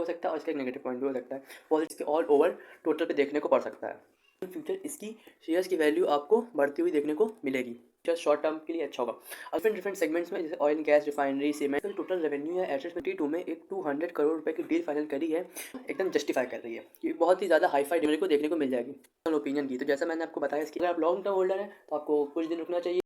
हो सकता है और इसका एक नेगेटिव पॉइंट भी हो सकता है। पॉजिटिव ऑल ओवर टोटल पे देखने को पड़ सकता है। इन फ्यूचर इसकी शेयर्स की वैल्यू आपको बढ़ती हुई देखने को मिलेगी, जस्ट शॉर्ट टर्म के लिए अच्छा होगा। डिफरेंट डिफरेंट सेगमेंट्स में जैसे oil and gas, refinery, cement, total revenue या एसेट्स में T2 में एक 200 करोड़ रुपए की डील फाइनल करी है, एकदम जस्टिफाई कर रही है। ये बहुत ही ज़्यादा हाईफाई डिविडेंड को देखने को मिल जाएगी ओपिनियन की। तो जैसा मैंने आपको बताया, इसकी अगर आप लॉन्ग टर्म होल्डर हैं तो आपको कुछ दिन रुकना चाहिए।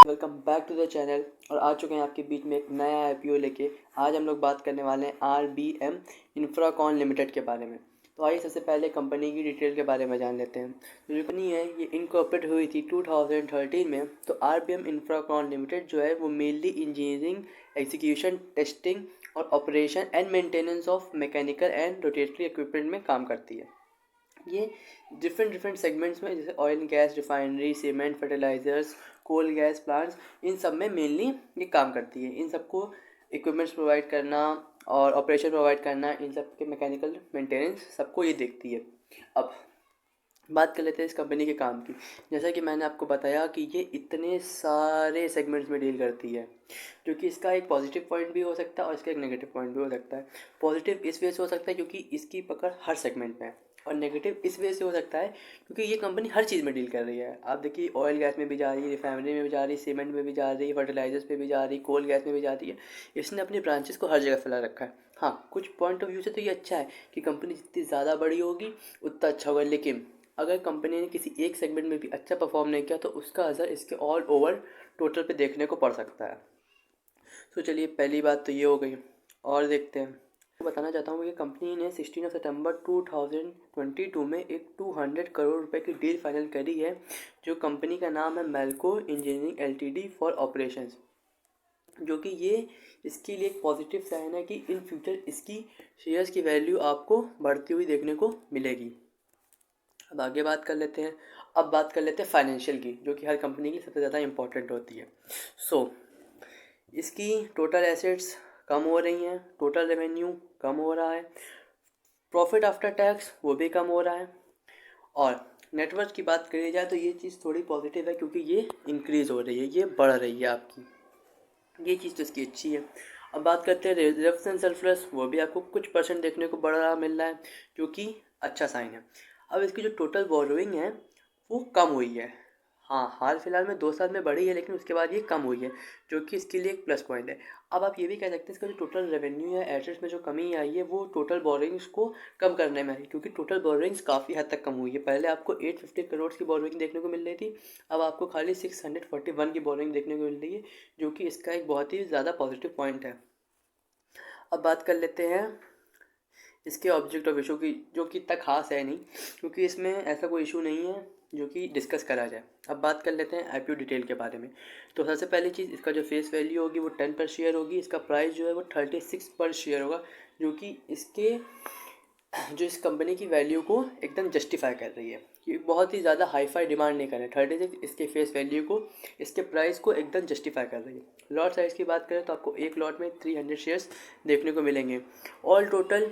Welcome back to the channel, और आ चुके हैं आपके बीच में एक नया IPO लेके। आज हम लोग बात करने वाले हैं RBM इंफ्राकॉन लिमिटेड के बारे में। तो आइए सबसे पहले कंपनी की डिटेल के बारे में जान लेते हैं। जो कंपनी है ये इनकॉर्पोरेट हुई थी 2013 में। तो RBM इंफ्राकॉन लिमिटेड जो है वो मेनली इंजीनियरिंग, एग्जीक्यूशन, टेस्टिंग और operation and maintenance of mechanical and rotatory equipment में काम करती है। ये डिफरेंट सेगमेंट्स में जैसे oil and gas, refinery, cement, fertilisers, coal gas plants, इन सब में मेनली ये काम करती है। इन सबको इक्विपमेंट्स प्रोवाइड करना और ऑपरेशन प्रोवाइड करना, इन सब के मैकेनिकल मेंटेनेंस सबको ये देखती है। अब बात कर लेते हैं इस कंपनी के काम की। जैसा कि मैंने आपको बताया कि ये इतने सारे सेगमेंट्स में डील करती है, जो कि इसका एक पॉजिटिव पॉइंट भी हो सकता है और इसका एक नेगेटिव पॉइंट भी हो सकता है। पॉजिटिव इस वजह से हो सकता है क्योंकि इसकी पकड़ हर सेगमेंट में है, और नेगेटिव इस वजह से हो सकता है क्योंकि ये कंपनी हर चीज़ में डील कर रही है। आप देखिए, ऑयल गैस में भी जा रही है, रिफाइनरी में भी जा रही है, सीमेंट में भी जा रही है, फर्टिलाइजर्स पे भी जा रही है, कोल गैस में भी जाती है। इसने अपनी ब्रांचेस को हर जगह फैला रखा है। हाँ, कुछ पॉइंट ऑफ व्यू से तो ये अच्छा है कि कंपनी जितनी ज़्यादा बड़ी होगी उतना अच्छा होगा, लेकिन अगर कंपनी ने किसी एक सेगमेंट में भी अच्छा परफॉर्म नहीं किया तो उसका असर इसके ऑल ओवर टोटल पे देखने को पड़ सकता है। तो चलिए, पहली बात तो ये हो गई, और देखते हैं। बताना चाहता हूँ कि कंपनी ने 16 सितंबर 2022 में एक 200 करोड़ रुपए की डील फाइनल करी है, जो कंपनी का नाम है मेल्को इंजीनियरिंग LTD फॉर ऑपरेशंस, जो कि ये इसके लिए एक पॉजिटिव साइन है कि इन फ्यूचर इसकी शेयर्स की वैल्यू आपको बढ़ती हुई देखने को मिलेगी। अब आगे बात कर लेते हैं। अब बात कर लेते हैं फाइनेंशियल की, जो कि हर कंपनी के लिए सबसे ज़्यादा इंपॉर्टेंट होती है। इसकी टोटल एसेट्स कम हो रही हैं, टोटल रेवेन्यू कम हो रहा है, प्रॉफिट आफ्टर टैक्स वो भी कम हो रहा है, और नेटवर्थ की बात करी जाए तो ये चीज़ थोड़ी पॉजिटिव है क्योंकि ये इंक्रीज़ हो रही है, ये बढ़ रही है आपकी, ये चीज़ तो इसकी अच्छी है। अब बात करते हैं रिजर्व्स एंड सरप्लस, वो भी आपको कुछ परसेंट देखने को बढ़ रहा मिल रहा है, जो कि अच्छा साइन है। अब इसकी जो टोटल बोरोइंग है वो कम हुई है। हाँ, हाल फिलहाल में 2 साल में बढ़ी है, लेकिन उसके बाद ये कम हुई है, जो कि इसके लिए एक प्लस पॉइंट है। अब आप ये भी कह सकते हैं इसका जो टोटल रेवेन्यू या एसेट्स में जो कमी आई है वो टोटल बोरोइंग्स को कम करने में आई, क्योंकि टोटल बोरोइंग्स काफ़ी हद तक कम हुई है। पहले आपको 850 करोड़ की बोरोइंग देखने को मिल रही थी, अब आपको खाली 641 की बोरोइंग देखने को मिल रही है, जो कि इसका एक बहुत ही ज़्यादा पॉजिटिव पॉइंट है। अब बात कर लेते हैं इसके ऑब्जेक्ट ऑफ इशू की, जो कि इतना खास है नहीं, क्योंकि इसमें ऐसा कोई इशू नहीं है जो कि डिस्कस करा जाए। अब बात कर लेते हैं IPO डिटेल के बारे में। तो सबसे पहली चीज़, इसका जो फेस वैल्यू होगी वो 10 पर शेयर होगी। इसका प्राइस जो है वो 36 पर शेयर होगा, जो कि इस कंपनी की वैल्यू को एकदम जस्टिफाई कर रही है। ये बहुत ही ज़्यादा हाईफाई डिमांड नहीं कर रहे। 36 इसके फेस वैल्यू को, इसके प्राइस को एकदम जस्टिफाई कर रही है। लॉट साइज़ की बात करें तो आपको एक लॉट में 300 शेयर्स देखने को मिलेंगे। ऑल टोटल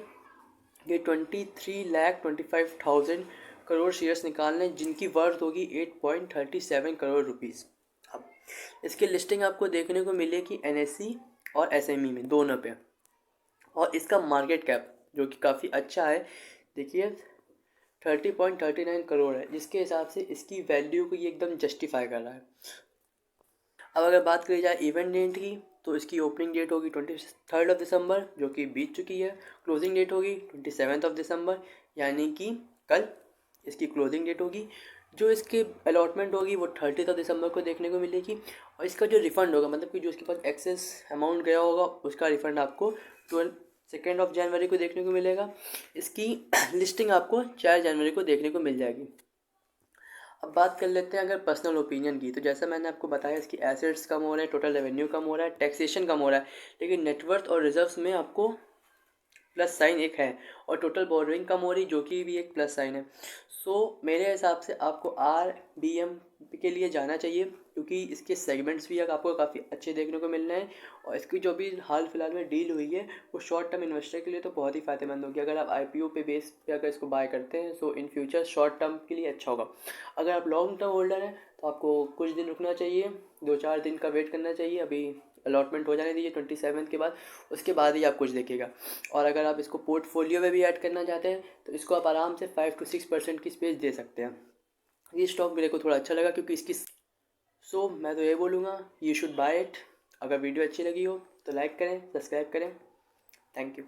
ये 23,25,000 करोड़ शेयर्स निकालने, जिनकी वर्थ होगी 8.37 करोड़ रुपीज़। अब इसकी लिस्टिंग आपको देखने को मिलेगी NSE और SME में, दोनों पे। और इसका मार्केट कैप जो कि काफ़ी अच्छा है, देखिए 30.39 करोड़ है, जिसके हिसाब से इसकी वैल्यू को ये एकदम जस्टिफाई कर रहा है। अब अगर बात करी जाए इवेंट डेट की, तो इसकी ओपनिंग डेट होगी 23 दिसंबर, जो कि बीत चुकी है। क्लोजिंग डेट होगी 27 दिसंबर, यानी कि कल इसकी क्लोजिंग डेट होगी। जो इसकी अलॉटमेंट होगी वो 30 दिसंबर को देखने को मिलेगी, और इसका जो रिफ़ंड होगा, मतलब कि जो इसके पास एक्सेस अमाउंट गया होगा, उसका रिफ़ंड आपको 2 जनवरी को देखने को मिलेगा। इसकी लिस्टिंग आपको 4 जनवरी को देखने को मिल जाएगी। अब बात कर लेते हैं अगर पर्सनल ओपिनियन की, तो जैसा मैंने आपको बताया, इसकी एसेट्स कम हो रहे हैं, टोटल रेवेन्यू कम हो रहा है, टैक्सेशन कम हो रहा है, लेकिन नेटवर्थ और रिजर्व्स में आपको प्लस साइन एक है, और टोटल बोरोइंग कम हो रही, जो कि भी एक प्लस साइन है। मेरे हिसाब से आपको RBM के लिए जाना चाहिए, क्योंकि इसके सेगमेंट्स भी आपको काफ़ी अच्छे देखने को मिल रहे हैं, और इसकी जो भी हाल फिलहाल में डील हुई है वो शॉर्ट टर्म इन्वेस्टर के लिए तो बहुत ही फ़ायदेमंद होगी। अगर आप IPO पे बेस पे अगर इसको बाय करते हैं तो इन फ्यूचर शॉर्ट टर्म के लिए अच्छा होगा। अगर आप लॉन्ग टर्म होल्डर हैं तो आपको कुछ दिन रुकना चाहिए, 2-4 दिन का वेट करना चाहिए। अभी अलॉटमेंट हो जाने दीजिए 27 के बाद, उसके बाद ही आप कुछ देखिएगा। और अगर आप इसको पोर्टफोलियो में भी ऐड करना चाहते हैं तो इसको आप आराम से 5 to 6% की स्पेस दे सकते हैं। ये स्टॉक मेरे को थोड़ा अच्छा लगा क्योंकि इसकी मैं तो ये बोलूँगा यू शुड बाय इट। अगर वीडियो अच्छी लगी हो तो लाइक करें, सब्सक्राइब करें। Thank you.